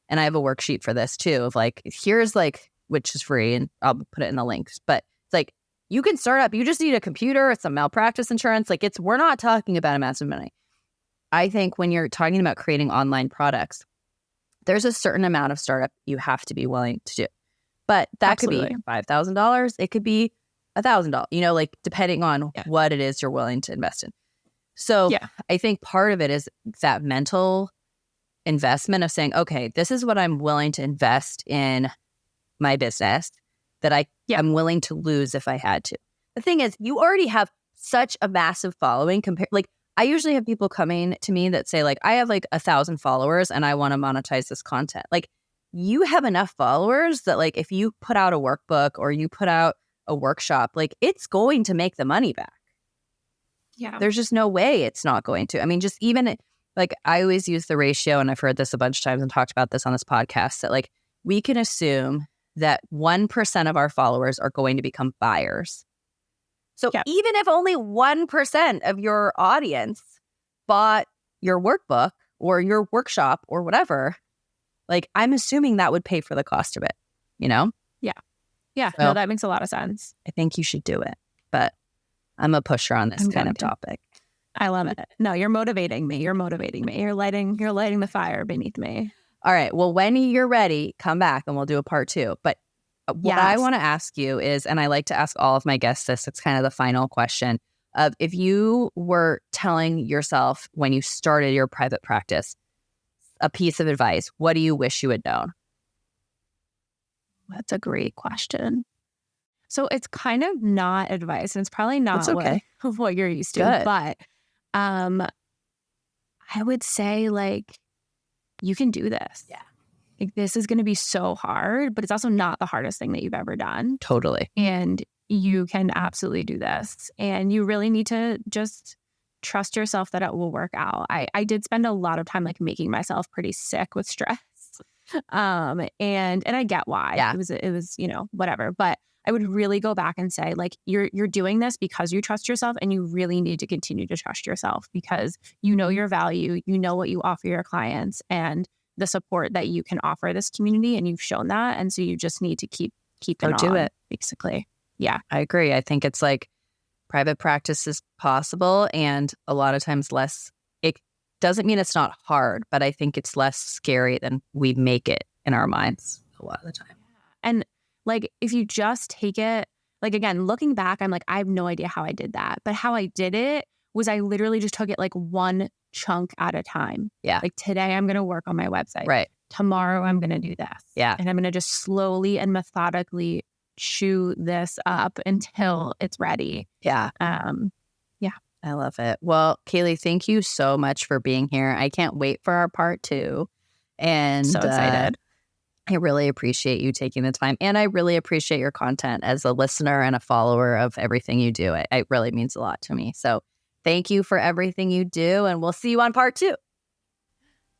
and I have a worksheet for this too of like, here's like, which is free and I'll put it in the links, but it's like, you can start up, you just need a computer, some malpractice insurance. Like we're not talking about a massive money. I think when you're talking about creating online products, there's a certain amount of startup you have to be willing to do. But that could be $5,000. It could be $1,000, you know, like depending on what it is you're willing to invest in. So I think part of it is that mental investment of saying, okay, this is what I'm willing to invest in my business that I'm willing to lose if I had to. The thing is, you already have such a massive following compared, like I usually have people coming to me that say like, I have like 1,000 followers and I want to monetize this content. Like you have enough followers that like, if you put out a workbook or you put out a workshop, like it's going to make the money back. Yeah. There's just no way it's not going to. I mean, just even like I always use the ratio, and I've heard this a bunch of times and talked about this on this podcast, that like we can assume that 1% of our followers are going to become buyers. So even if only 1% of your audience bought your workbook or your workshop or whatever, like I'm assuming that would pay for the cost of it, you know? Yeah. So, no, that makes a lot of sense. I think you should do it, but I'm a pusher on this kind of topic. I love it. No, you're motivating me. You're lighting the fire beneath me. All right. Well, when you're ready, come back and we'll do a part 2. But what I want to ask you is, and I like to ask all of my guests this, it's kind of the final question of if you were telling yourself when you started your private practice a piece of advice, what do you wish you had known? That's a great question. So it's kind of not advice, and it's probably not what you're used to. Good. But I would say like you can do this. Yeah. Like this is going to be so hard, but it's also not the hardest thing that you've ever done. Totally. And you can absolutely do this. And you really need to just trust yourself that it will work out. I did spend a lot of time like making myself pretty sick with stress. And I get why. Yeah. It was, you know, whatever. But I would really go back and say, like, you're doing this because you trust yourself, and you really need to continue to trust yourself because you know your value, you know what you offer your clients and the support that you can offer this community, and you've shown that. And so you just need to keep it do on, it. basically. Yeah. I agree. I think it's like private practice is possible, and a lot of times less. It doesn't mean it's not hard, but I think it's less scary than we make it in our minds a lot of the time. And like, if you just take it, like, again, looking back, I'm like, I have no idea how I did that. But how I did it was I literally just took it like one chunk at a time. Yeah. Like, today I'm going to work on my website. Right. Tomorrow I'm going to do this. Yeah. And I'm going to just slowly and methodically chew this up until it's ready. Yeah. Yeah. I love it. Well, Kayleigh, thank you so much for being here. I can't wait for our part 2. And So excited. I really appreciate you taking the time. And I really appreciate your content as a listener and a follower of everything you do. It really means a lot to me. So thank you for everything you do. And we'll see you on part 2.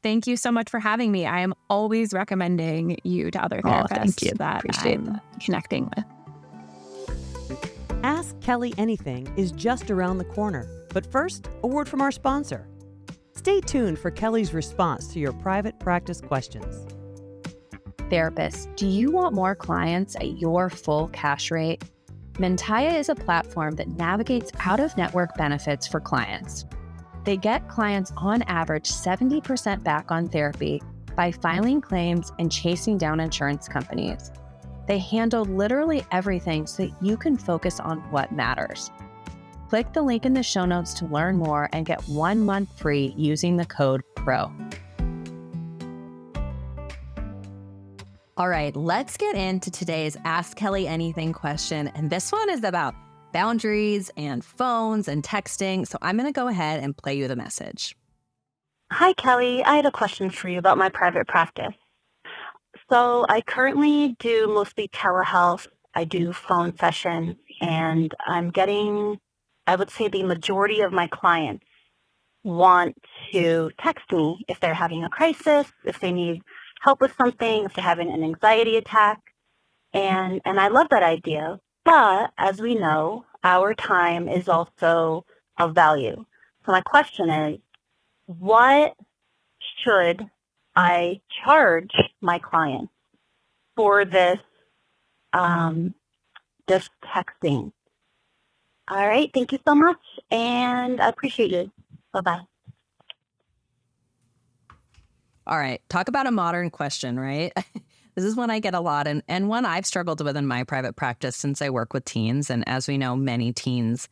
Thank you so much for having me. I am always recommending you to other therapists thank you. that Appreciate I'm that. connecting with. Ask Kelley Anything is just around the corner. But first, a word from our sponsor. Stay tuned for Kelley's response to your private practice questions. Therapists, do you want more clients at your full cash rate? Mentaya is a platform that navigates out-of-network benefits for clients. They get clients on average 70% back on therapy by filing claims and chasing down insurance companies. They handle literally everything so that you can focus on what matters. Click the link in the show notes to learn more and get 1 month free using the code PRO. All right, let's get into today's Ask Kelley Anything question. And this one is about boundaries and phones and texting. So I'm going to go ahead and play you the message. Hi, Kelley. I had a question for you about my private practice. So I currently do mostly telehealth. I do phone sessions, and I'm getting, I would say the majority of my clients want to text me if they're having a crisis, if they need help with something, if they're having an anxiety attack. And I love that idea. But as we know, our time is also of value. So my question is, what should I charge my clients for this this texting? All right, thank you so much, and I appreciate it. Bye-bye. All right, talk about a modern question, right? This is one I get a lot, and one I've struggled with in my private practice since I work with teens. And as we know, many teens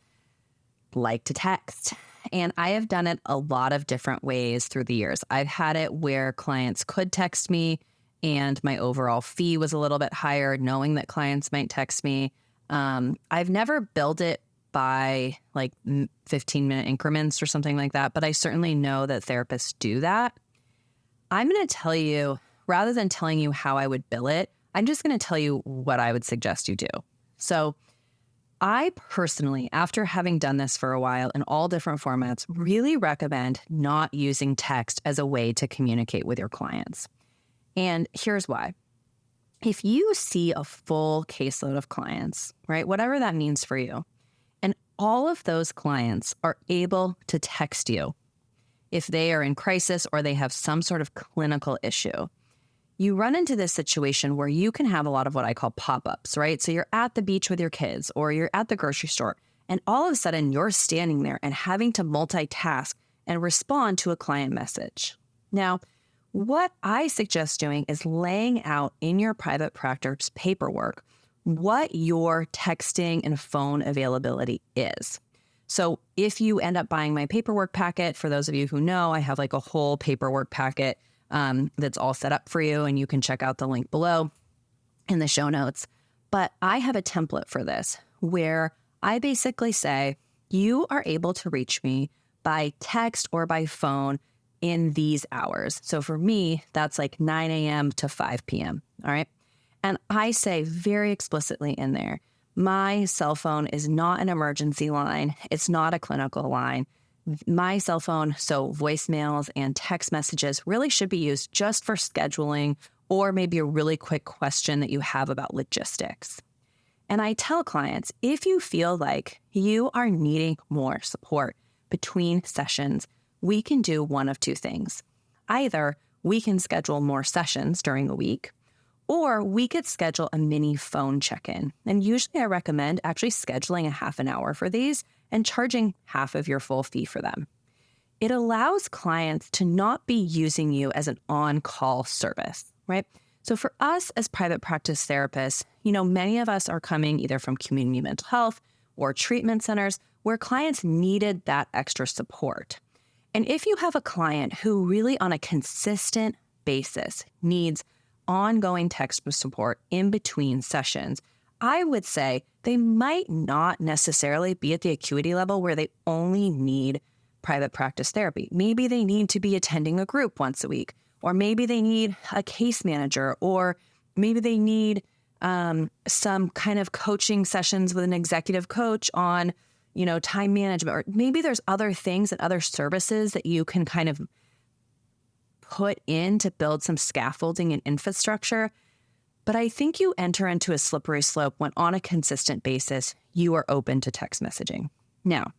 like to text. And I have done it a lot of different ways through the years. I've had it where clients could text me and my overall fee was a little bit higher, knowing that clients might text me. I've never billed it by like 15-minute increments or something like that, but I certainly know that therapists do that. I'm going to tell you, rather than telling you how I would bill it, I'm just going to tell you what I would suggest you do. So I personally, after having done this for a while in all different formats, really recommend not using text as a way to communicate with your clients. And here's why. If you see a full caseload of clients, right, whatever that means for you, and all of those clients are able to text you if they are in crisis or they have some sort of clinical issue, you run into this situation where you can have a lot of what I call pop-ups, right? So you're at the beach with your kids or you're at the grocery store, and all of a sudden you're standing there and having to multitask and respond to a client message. Now, what I suggest doing is laying out in your private practice paperwork what your texting and phone availability is. So if you end up buying my paperwork packet, for those of you who know, I have like a whole paperwork packet that's all set up for you, and you can check out the link below in the show notes. But I have a template for this where I basically say, you are able to reach me by text or by phone in these hours. So for me, that's like 9 a.m. to 5 p.m. All right. And I say very explicitly in there, my cell phone is not an emergency line. It's not a clinical line. My cell phone, so voicemails and text messages, really should be used just for scheduling or maybe a really quick question that you have about logistics. And I tell clients, if you feel like you are needing more support between sessions, we can do one of two things. Either we can schedule more sessions during the week, or we could schedule a mini phone check-in. And usually I recommend actually scheduling a half an hour for these and charging half of your full fee for them. It allows clients to not be using you as an on-call service, right? So for us as private practice therapists, many of us are coming either from community mental health or treatment centers where clients needed that extra support. And if you have a client who really on a consistent basis needs ongoing textbook support in between sessions, I would say they might not necessarily be at the acuity level where they only need private practice therapy. Maybe they need to be attending a group once a week, or maybe they need a case manager, or maybe they need some kind of coaching sessions with an executive coach on, time management, or maybe there's other things and other services that you can kind of put in to build some scaffolding and infrastructure. But I think you enter into a slippery slope when on a consistent basis, you are open to text messaging. Now,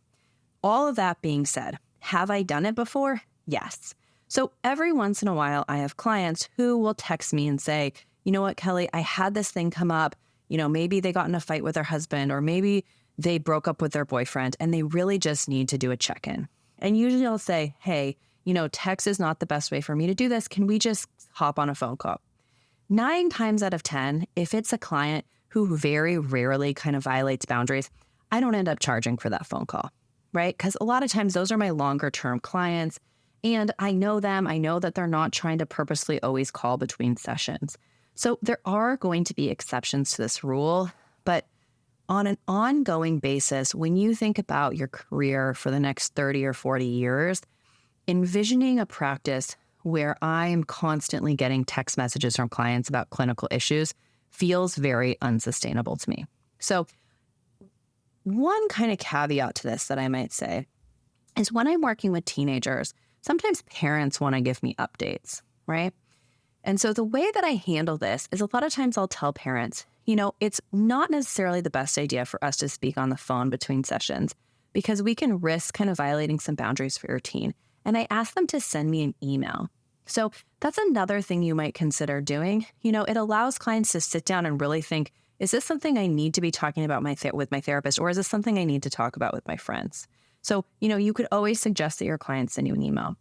all of that being said, have I done it before? Yes. So every once in a while, I have clients who will text me and say, you know what, Kelley, I had this thing come up. Maybe they got in a fight with their husband, or maybe they broke up with their boyfriend and they really just need to do a check-in. And usually I'll say, hey, text is not the best way for me to do this. Can we just hop on a phone call? 9 times out of 10, if it's a client who very rarely kind of violates boundaries, I don't end up charging for that phone call, right? Because a lot of times those are my longer term clients and I know them. I know that they're not trying to purposely always call between sessions. So there are going to be exceptions to this rule, but on an ongoing basis, when you think about your career for the next 30 or 40 years, envisioning a practice where I'm constantly getting text messages from clients about clinical issues feels very unsustainable to me. So one kind of caveat to this that I might say is when I'm working with teenagers, sometimes parents want to give me updates, right? And so the way that I handle this is a lot of times I'll tell parents, it's not necessarily the best idea for us to speak on the phone between sessions because we can risk kind of violating some boundaries for your teen. And I ask them to send me an email. So that's another thing you might consider doing. It allows clients to sit down and really think, is this something I need to be talking about with my therapist, or is this something I need to talk about with my friends? So, you could always suggest that your clients send you an email.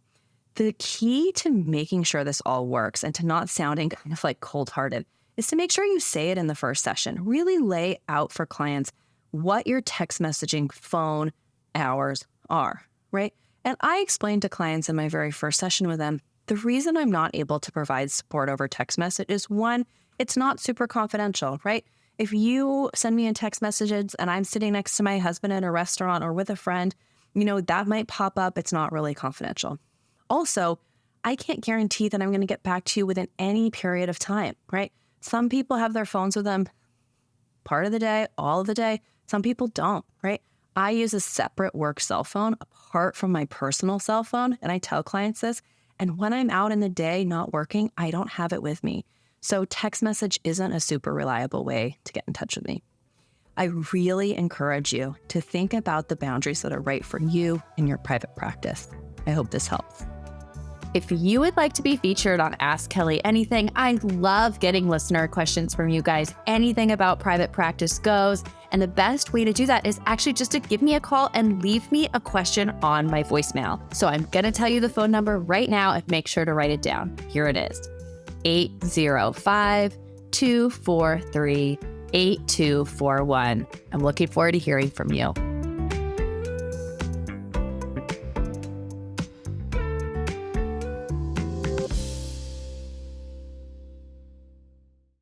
The key to making sure this all works and to not sounding kind of like cold-hearted is to make sure you say it in the first session. Really lay out for clients what your text messaging phone hours are, right? And I explained to clients in my very first session with them, the reason I'm not able to provide support over text message is one, it's not super confidential, right? If you send me a text messages and I'm sitting next to my husband at a restaurant or with a friend, that might pop up. It's not really confidential. Also, I can't guarantee that I'm going to get back to you within any period of time, right? Some people have their phones with them part of the day, all of the day. Some people don't, right? I use a separate work cell phone apart from my personal cell phone, and I tell clients this. And when I'm out in the day not working, I don't have it with me. So text message isn't a super reliable way to get in touch with me. I really encourage you to think about the boundaries that are right for you in your private practice. I hope this helps. If you would like to be featured on Ask Kelley Anything, I love getting listener questions from you guys. Anything about private practice goes. And the best way to do that is actually just to give me a call and leave me a question on my voicemail. So I'm going to tell you the phone number right now and make sure to write it down. Here it is, 805-243-8241. I'm looking forward to hearing from you.